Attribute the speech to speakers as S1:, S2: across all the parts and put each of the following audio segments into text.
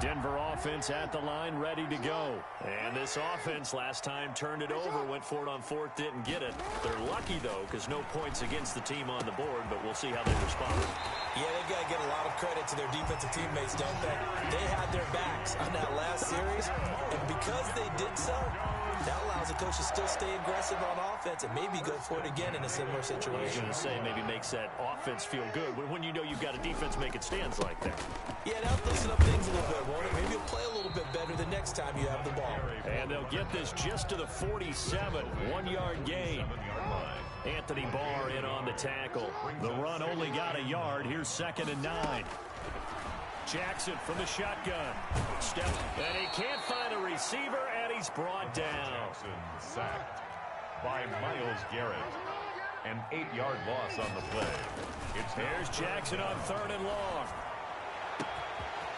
S1: Denver offense at the line, ready to go. And this offense last time turned it over, went for it on fourth, didn't get it. They're lucky, though, because no points against the team on the board, but we'll see how they respond.
S2: Yeah, they got to get a lot of credit to their defensive teammates, don't they? They had their backs on that last series, and because they did so, that allows the coach to still stay aggressive on offense and maybe go for it again in a similar situation.
S1: I was going to say maybe makes that offense feel good when you know you've got a defense making stands like that.
S2: Yeah, that'll loosen up things a little bit, won't it? Maybe you'll play a little bit better the next time you have the ball.
S1: And they'll get this just to the 47, 1-yard gain. Anthony Barr in on the tackle. The run only got a yard. Here's 2nd and 9. Jackson from the shotgun. Step, and he can't find a receiver, and he's brought down.
S3: Jackson sacked by Myles Garrett. An 8-yard loss on the play.
S1: Here's Jackson on 3rd and long.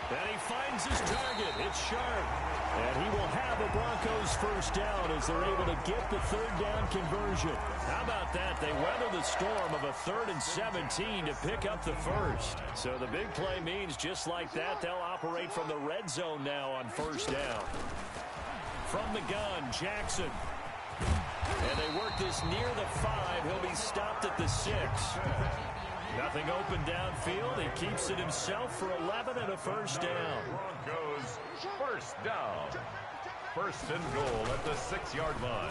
S1: And he finds his target. It's Sharp. And he will have the Broncos first down as they're able to get the 3rd down conversion. How about that? They weather the storm of a 3rd and 17 to pick up the first. So the big play means just like that, they'll operate from the red zone now on first down. From the gun, Jackson. And they work this near the 5. He'll be stopped at the 6. Nothing open downfield. He keeps it himself for 11 and a first down.
S3: Broncos first down. 1st and goal at the 6-yard line.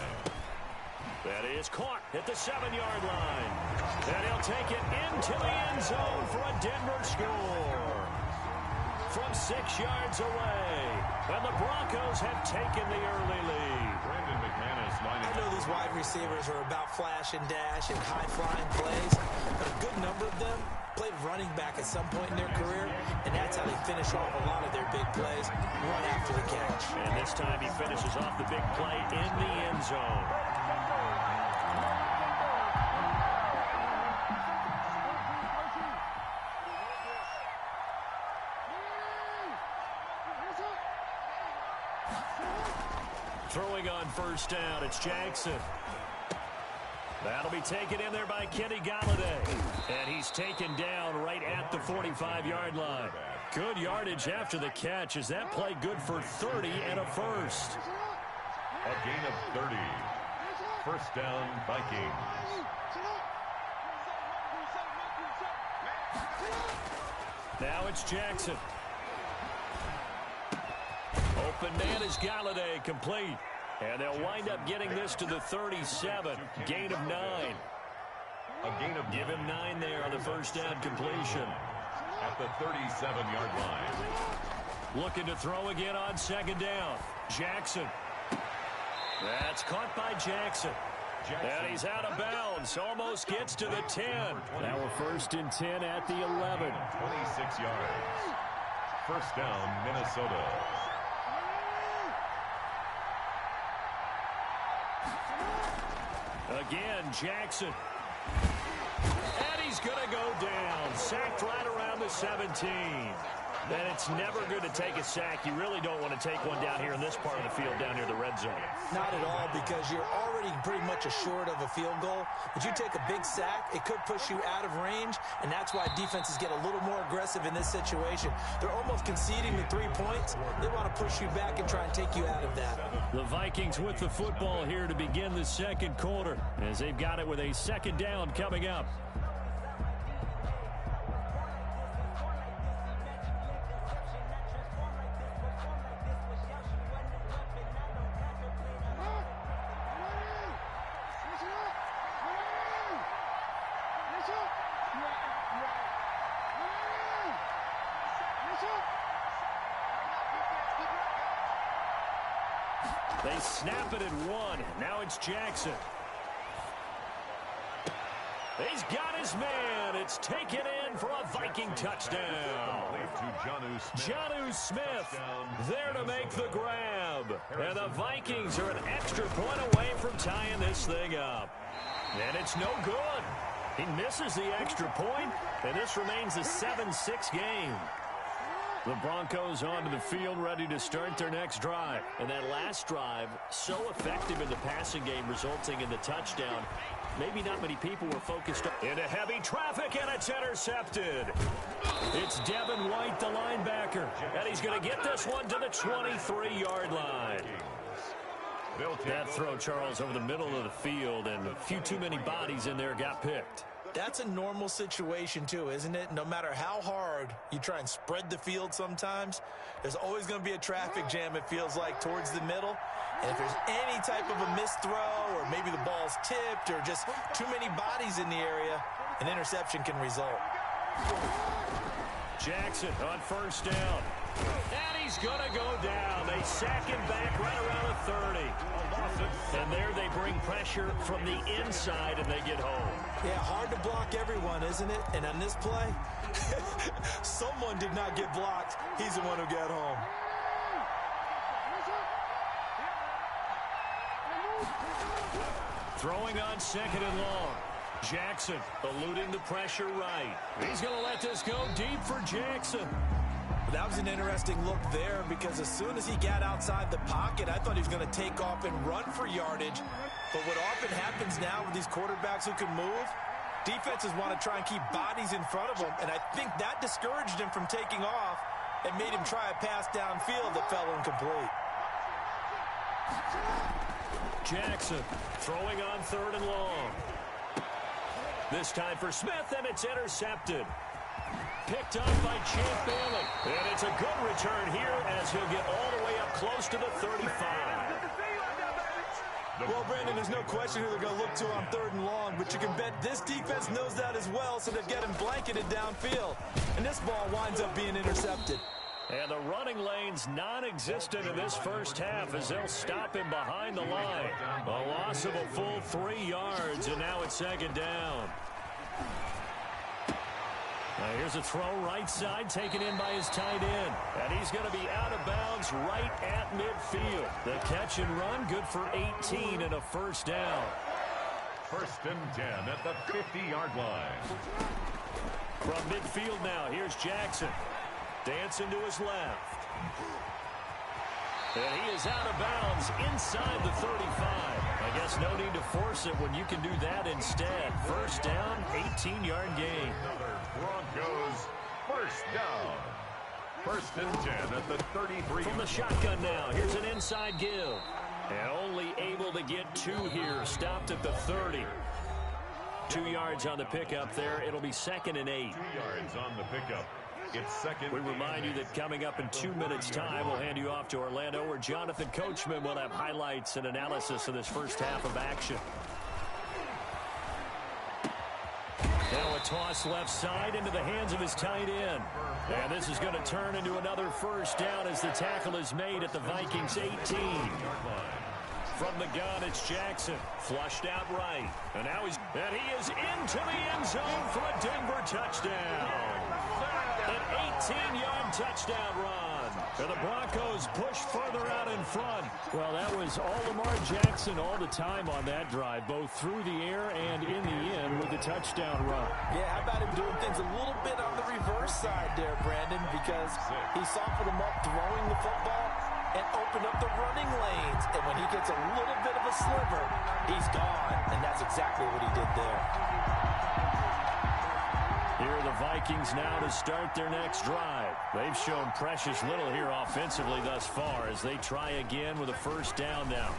S1: That is caught at the 7-yard line. And he'll take it into the end zone for a Denver score. From 6 yards away. And the Broncos have taken the early lead.
S3: Brandon McManus lining
S2: I know these wide receivers are about flash and dash and high-flying plays, but a good number of them played running back at some point in their career, and that's how they finish off a lot of their big plays, run after the catch.
S1: And this time he finishes off the big play in the end zone. Throwing on first down, it's Jackson. That'll be taken in there by Kenny Galladay. And he's taken down right at the 45-yard line. Good yardage after the catch. Is that play good for 30 and a first?
S3: a gain of 30. First down, Vikings.
S1: Now it's Jackson. Open man is Galladay, complete. And they'll wind up getting this to the 37. Gain of 9.
S3: A gain of
S1: Give him 9 there on the first down completion.
S3: At the 37-yard line.
S1: Looking to throw again on second down. Jackson. That's caught by Jackson. And he's out of bounds. Almost gets to the 10. Now we're first and 10 at the 11.
S3: 26 yards. First down, Minnesota.
S1: Again, Jackson. And he's going to go down. Sacked right around the 17. And it's never good to take a sack. You really don't want to take one down here in this part of the field, down near the red zone.
S2: Not at all, because you're already pretty much assured of a field goal. But you take a big sack, it could push you out of range, and that's why defenses get a little more aggressive in this situation. They're almost conceding the 3 points. They want to push you back and try and take you out of that.
S1: The Vikings with the football here to begin the second quarter, as they've got it with a second down coming up. They snap it at 1. Now it's Jackson. He's got his man. It's taken in for a Viking touchdown. Jonnu Smith there to make the grab. And the Vikings are an extra point away from tying this thing up. And it's no good. He misses the extra point, and this remains a 7-6 game. The Broncos onto the field, ready to start their next drive. And that last drive, so effective in the passing game, resulting in the touchdown. maybe not many people were focused on. Into heavy traffic, and it's intercepted. It's Devin White, the linebacker, and he's going to get this one to the 23-yard line. That throw, Charles, over the middle of the field, and a few too many bodies in there got picked.
S2: That's a normal situation, too, isn't it? No matter how hard you try and spread the field sometimes, there's always going to be a traffic jam, it feels like, towards the middle. And if there's any type of a missed throw, or maybe the ball's tipped, or just too many bodies in the area, an interception can result.
S1: Jackson on first down. And he's going to go down. They sack him back right around the 30. And there they bring pressure from the inside, and they get home.
S2: Yeah, hard to block everyone, isn't it? And on this play, someone did not get blocked. He's the one who got home.
S1: Throwing on second and long. Jackson eluding the pressure right. He's going to let this go deep for Jackson.
S2: That was an interesting look there, because as soon as he got outside the pocket, I thought he was going to take off and run for yardage. But what often happens now with these quarterbacks who can move, defenses want to try and keep bodies in front of them, and I think that discouraged him from taking off and made him try a pass downfield that fell incomplete.
S1: Jackson throwing on third and long. This time for Smith, and it's intercepted. Picked up by Champ Bailey. And it's a good return here as he'll get all the way up close to the 35.
S2: Well, Brandon, there's no question who they're going to look to on third and long, but you can bet this defense knows that as well, so they've got him blanketed downfield. And this ball winds up being intercepted.
S1: And the running lane's non-existent in this first half as they'll stop him behind the line. A loss of a full 3 yards, and now it's second down. Now here's a throw right side taken in by his tight end. And he's going to be out of bounds right at midfield. The catch and run good for 18 and a first down.
S3: First and 10 at the 50-yard line.
S1: From midfield now, here's Jackson. Dancing to his left. And he is out of bounds inside the 35. I guess no need to force it when you can do that instead. First down, 18-yard gain.
S3: Broncos first down. First and 10 at the 33.
S1: From the shotgun now, here's an inside give. And only able to get 2 here. Stopped at the 30. 2 yards on the pickup there. It'll be second and 8.
S3: 2 yards on the pickup. It's second.
S1: We remind you that coming up in 2 minutes' time, we'll hand you off to Orlando, where Jonathan Coachman will have highlights and analysis of this first half of action. Now a toss left side into the hands of his tight end. And this is going to turn into another first down as the tackle is made at the Vikings 18. From the gun, it's Jackson. Flushed out right. And he is into the end zone for a Denver touchdown. An 18-yard touchdown run. And the Broncos push further out in front. Well, that was all Lamar Jackson all the time on that drive, both through the air and in the end with the touchdown run.
S2: Yeah, how about him doing things a little bit on the reverse side there, Brandon, because he softened him up throwing the football and opened up the running lanes. And when he gets a little bit of a sliver, he's gone. And that's exactly what he did there.
S1: Here are the Vikings now to start their next drive. They've shown precious little here offensively thus far as they try again with a first down now.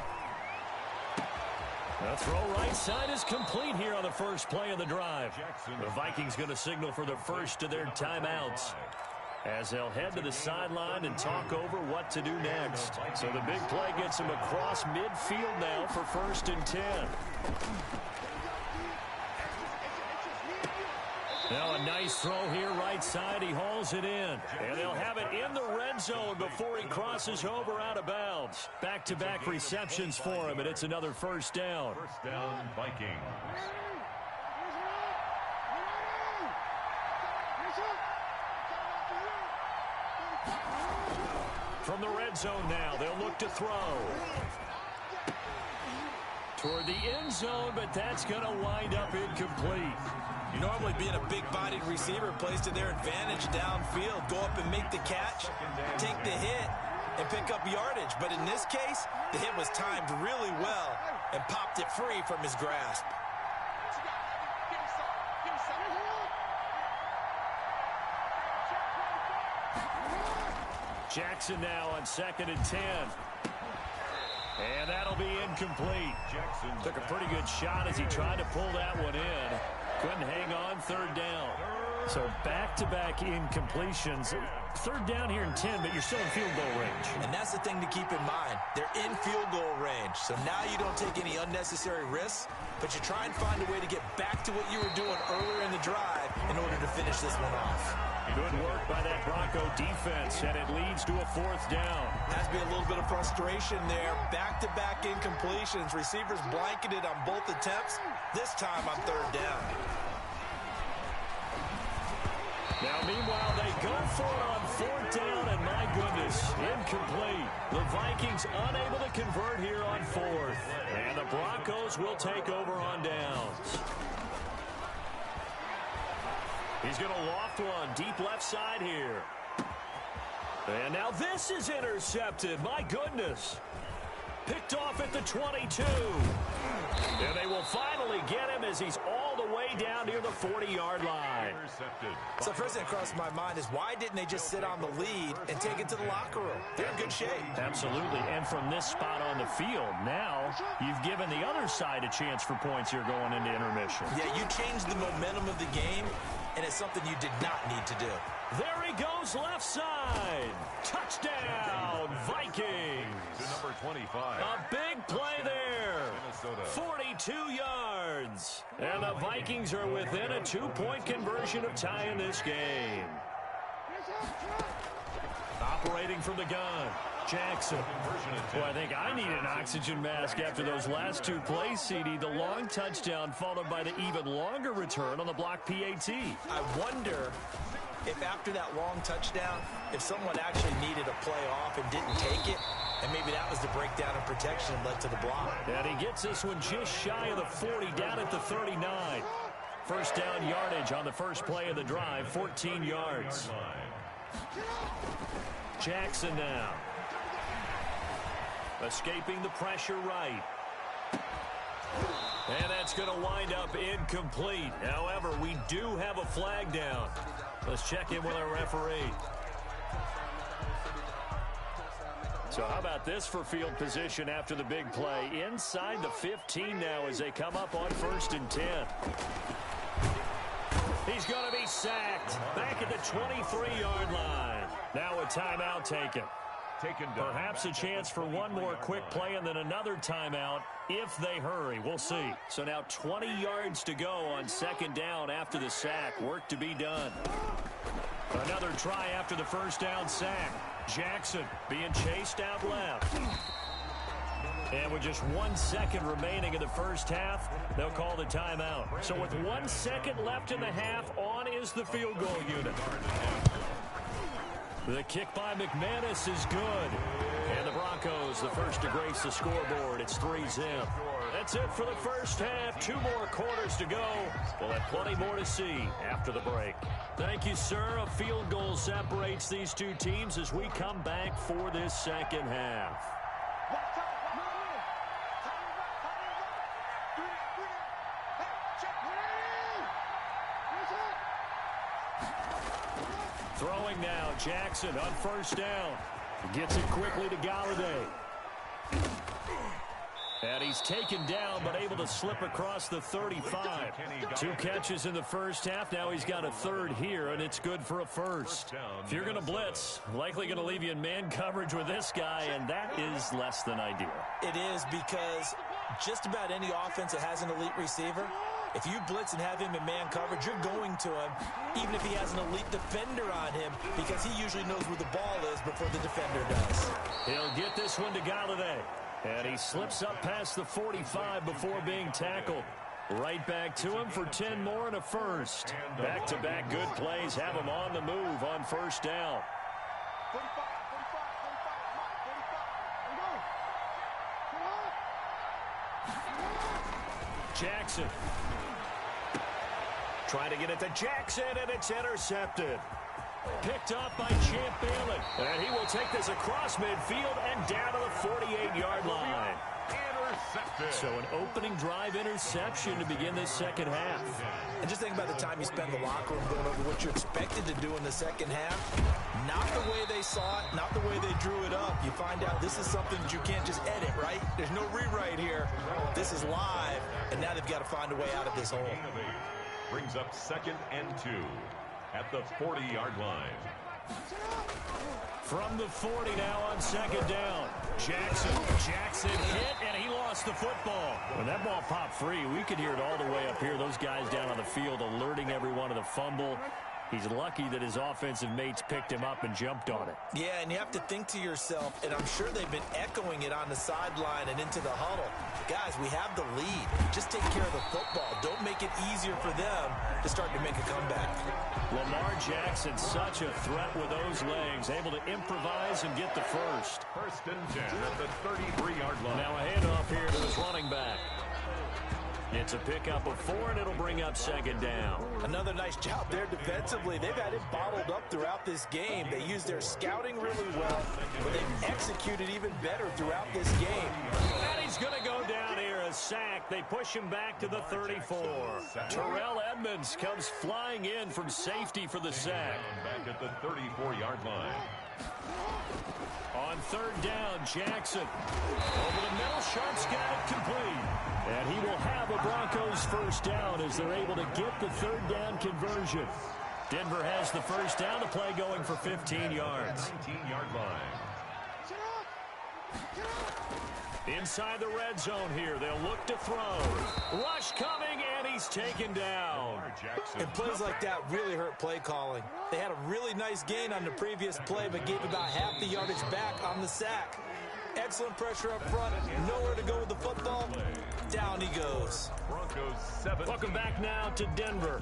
S1: The throw right side is complete here on the first play of the drive. The Vikings going to signal for the first of their timeouts as they'll head to the sideline and talk over what to do next. So the big play gets them across midfield now for first and 10. Now a nice throw here right side. He hauls it in. And they'll have it in the red zone before he crosses over out of bounds. Back-to-back receptions for him, and it's another first down.
S3: First down, Vikings.
S1: From the red zone now, they'll look to throw. Toward the end zone, but that's going to wind up incomplete.
S2: Normally being a big-bodied receiver plays to their advantage downfield. Go up and make the catch, take the hit, and pick up yardage. But in this case, the hit was timed really well and popped it free from his grasp.
S1: Jackson now on 2nd and 10. And that'll be incomplete. Jackson took a pretty good shot as he tried to pull that one in. Couldn't hang on, 3rd down. So back-to-back incompletions. 3rd down here in 10, but you're still in field goal range.
S2: And that's the thing to keep in mind. They're in field goal range. So now you don't take any unnecessary risks, but you try and find a way to get back to what you were doing earlier in the drive in order to finish this one off.
S1: Good work by that Bronco defense, and it leads to a 4th down.
S2: Has to be a little bit of frustration there. Back-to-back incompletions. Receivers blanketed on both attempts. This time on 3rd down.
S1: Now, meanwhile, they go for it on 4th down, and my goodness, incomplete. The Vikings unable to convert here on 4th. And the Broncos will take over on downs. He's going to loft one deep left side here. And now this is intercepted. My goodness. Picked off at the 22. And they will finally get him as he's all the way down near the 40-yard line.
S2: So first thing that crossed my mind is why didn't they just sit on the lead and take it to the locker room? They're in good shape.
S1: Absolutely. And from this spot on the field, now you've given the other side a chance for points here going into intermission.
S2: Yeah, you changed the momentum of the game, and it's something you did not need to do.
S1: There he goes, left side. Touchdown, Vikings.
S3: To number 25.
S1: A big play there.
S3: Minnesota.
S1: 42 yards. And the Vikings are within a 2-point conversion of tying this game. Operating from the gun, Jackson. Well, I think I need an oxygen mask after those last 2 plays, CD. The long touchdown followed by the even longer return on the block PAT.
S2: I wonder if after that long touchdown, if someone actually needed a play off and didn't take it, and maybe that was the breakdown in protection that led to the block.
S1: And he gets this one just shy of the 40, down at the 39. 1st down yardage on the first play of the drive, 14 yards. Jackson now. Escaping the pressure right. And that's going to wind up incomplete. However, we do have a flag down. Let's check in with our referee. So how about this for field position after the big play? Inside the 15 now as they come up on 1st and 10. He's going to be sacked back at the 23-yard line. Now a timeout taken. Perhaps a chance for one more quick play and then another timeout if they hurry. We'll see. So now 20 yards to go on 2nd down after the sack. Work to be done. Another try after the 1st down sack. Jackson being chased out left. And with just 1 second remaining in the first half, they'll call the timeout. So with 1 second left in the half, on is the field goal unit. The kick by McManus is good. And the Broncos, the first to grace the scoreboard. It's 3-0. That's it for the first half. 2 more quarters to go. We'll have plenty more to see after the break. Thank you, sir. A field goal separates these 2 teams as we come back for this second half. Throwing now, Jackson on 1st down. Gets it quickly to Galladay. And he's taken down, but able to slip across the 35. 2 catches in the first half. Now he's got a 3rd here, and it's good for a 1st. If you're going to blitz, likely going to leave you in man coverage with this guy, and that is less than ideal.
S2: It is, because just about any offense that has an elite receiver, if you blitz and have him in man coverage, you're going to him, even if he has an elite defender on him, because he usually knows where the ball is before the defender does. He'll get this one to Galladay. And he slips up past the 45 before being tackled. Right back to him for 10 more and a 1st. Back-to-back good plays have him on the move on 1st down. Jackson. Trying to get it to Jackson, and it's intercepted. Picked up by Champ Bailey. And he will take this across midfield and down to the 48-yard line.
S3: Intercepted.
S1: So an opening drive interception to begin this second half.
S2: And just think about the time you spend in the locker room going over what you're expected to do in the second half. Not the way they saw it, not the way they drew it up. You find out this is something that you can't just edit, right? There's no rewrite here. This is live, and now they've got to find a way out of this hole.
S3: Brings up 2nd and 2 at the 40-yard line.
S1: From the 40 now on second down. Jackson hit, and he lost the football. When that ball popped free, we could hear it all the way up here. Those guys down on the field alerting everyone of the fumble. He's lucky that his offensive mates picked him up and jumped on it.
S2: Yeah, and you have to think to yourself, and I'm sure they've been echoing it on the sideline and into the huddle. Guys, we have the lead. Just take care of the football. Don't make it easier for them to start to make a comeback.
S1: Lamar Jackson, such a threat with those legs, able to improvise and get the first.
S3: 1st and 10 at the 33-yard line.
S1: Now a handoff here to his running back. It's a pickup of 4, and it'll bring up second down.
S2: Another nice job there defensively. They've had it bottled up throughout this game. They used their scouting really well, but they've executed even better throughout this game.
S1: And he's going to go down here, a sack. They push him back to the 34. Terrell Edmonds comes flying in from safety for the sack.
S3: Back at the 34-yard line.
S1: On 3rd down, Jackson. Over the middle, Sharp's got it complete. And he will have a Broncos first down as they're able to get the 3rd down conversion. Denver has the first down, the play going for 15 yards.
S3: 19-yard line.
S1: Inside the red zone here, they'll look to throw. Rush coming, and he's taken down.
S2: And plays like that really hurt play calling. They had a really nice gain on the previous play, but gave about half the yardage back on the sack. Excellent pressure up front. Nowhere to go with the football. Down he goes.
S3: Broncos 7.
S1: Welcome back now to Denver.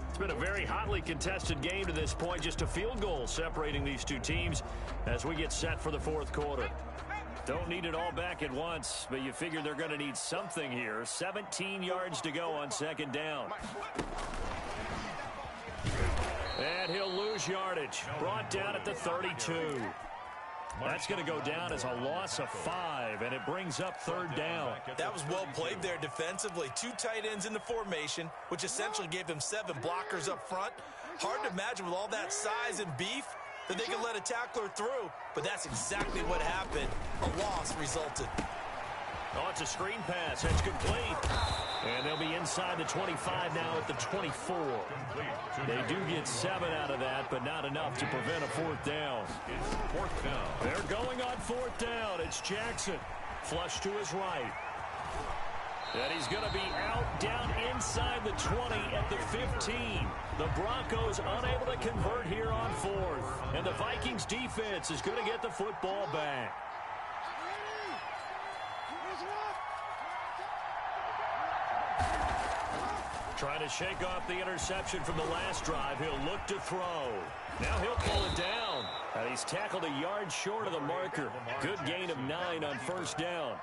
S1: It's been a very hotly contested game to this point. Just a field goal separating these two teams as we get set for the 4th quarter. Don't need it all back at once, but you figure they're going to need something here. 17 yards to go on 2nd down. And he'll lose yardage. Brought down at the 32. That's going to go down as a loss of 5, and it brings up 3rd down.
S2: That was well played there defensively. 2 tight ends in the formation, which essentially gave them 7 blockers up front. Hard to imagine with all that size and beef that they could let a tackler through, but that's exactly what happened. A loss resulted.
S1: Oh, it's a screen pass. It's complete. And they'll be inside the 25 now at the 24. They do get 7 out of that, but not enough to prevent a 4th down.
S3: It's 4th down.
S1: They're going on 4th down. It's Jackson. Flush to his right. And he's going to be out down inside the 20 at the 15. The Broncos unable to convert here on 4th. And the Vikings defense is going to get the football back. Trying to shake off the interception from the last drive. He'll look to throw. Now he'll pull it down. And he's tackled a yard short of the marker. Good gain of 9 on 1st down.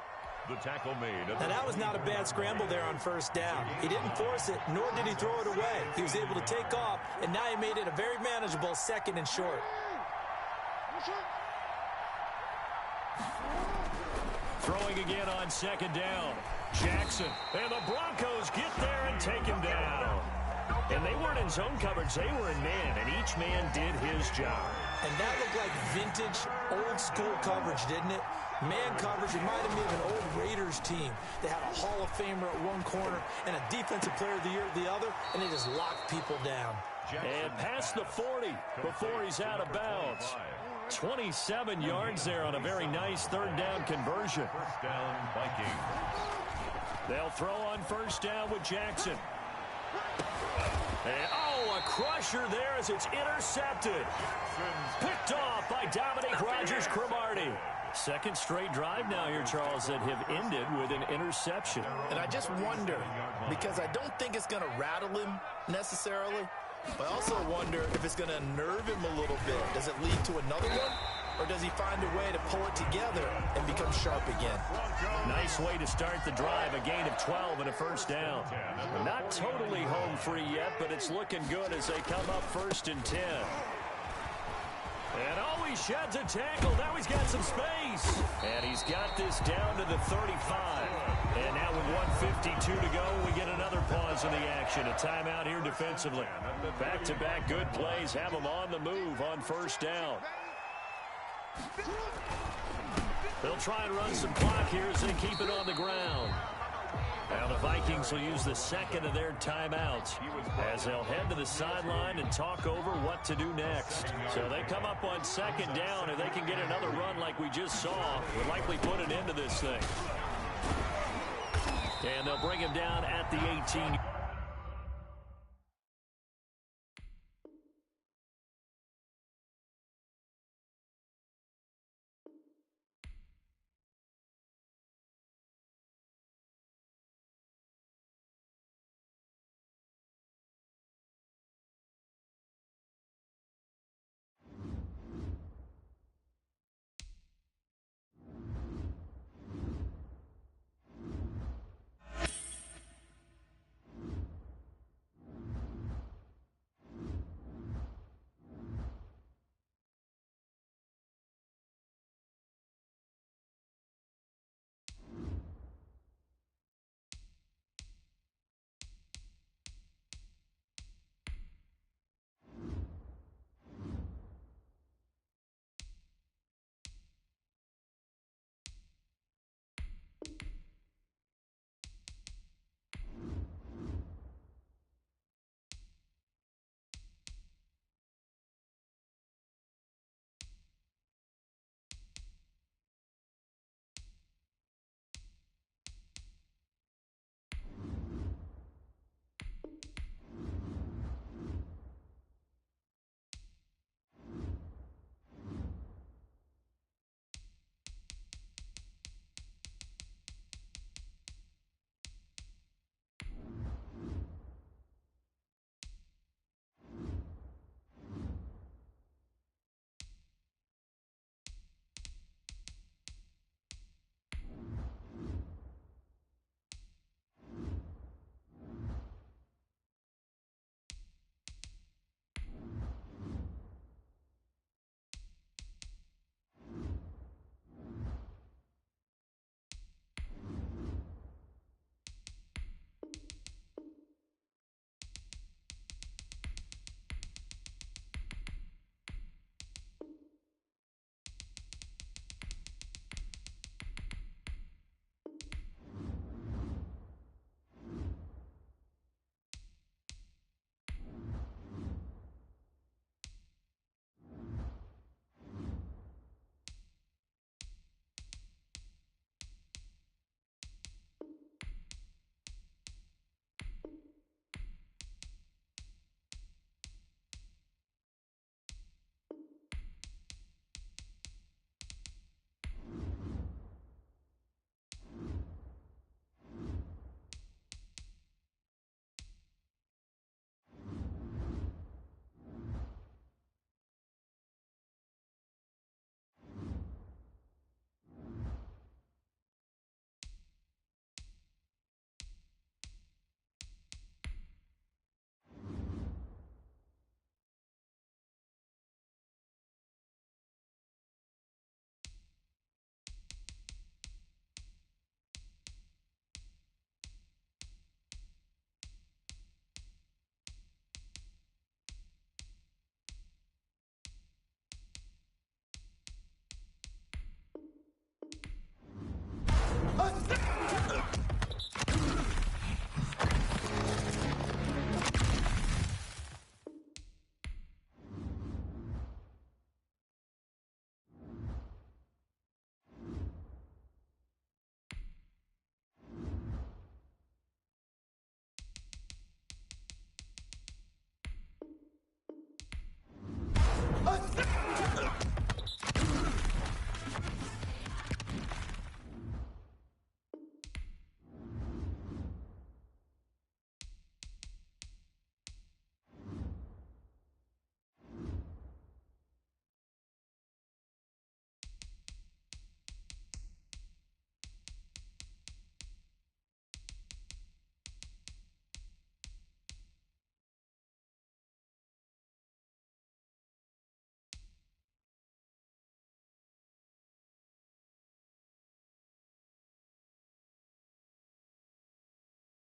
S3: The tackle made.
S2: Now that was not a bad scramble there on 1st down. He didn't force it, nor did he throw it away. He was able to take off, and now he made it a very manageable 2nd and short.
S1: Throwing again on 2nd down. Jackson. And the Broncos get there and take him down. And they weren't in zone coverage. They were in man, and each man did his job.
S2: And that looked like vintage, old-school coverage, didn't it? Man coverage reminded me of an old Raiders team. They had a Hall of Famer at one corner and a Defensive Player of the Year at the other, and they just locked people down.
S1: And past the 40 before he's out of bounds. 27 yards there on a very nice 3rd down conversion.
S3: 1st down, Vikings.
S1: They'll throw on 1st down with Jackson. And, a crusher there as it's intercepted. Picked off by Dominique Rodgers-Cromartie. 2nd straight drive now here, Charles, that have ended with an interception.
S4: And I just wonder, because I don't think it's going to rattle him necessarily, but I also wonder if it's going to unnerve him a little bit. Does it lead to another one? Or does he find a way to pull it together and become sharp again?
S1: Nice way to start the drive. A gain of 12 and a 1st down. Not totally home free yet, but it's looking good as they come up 1st and 10. And oh, he sheds a tackle. Now he's got some space. And he's got this down to the 35. And now with 1:52 to go, we get another pause in the action. A timeout here defensively. Back-to-back good plays have them on the move on first down. They'll try and run some clock here as they keep it on the ground. Now the Vikings will use the second of their timeouts as they'll head to the sideline and talk over what to do next. So they come up on second down. If they can get another run like we just saw, would likely put an end to this thing. And they'll bring him down at the 18.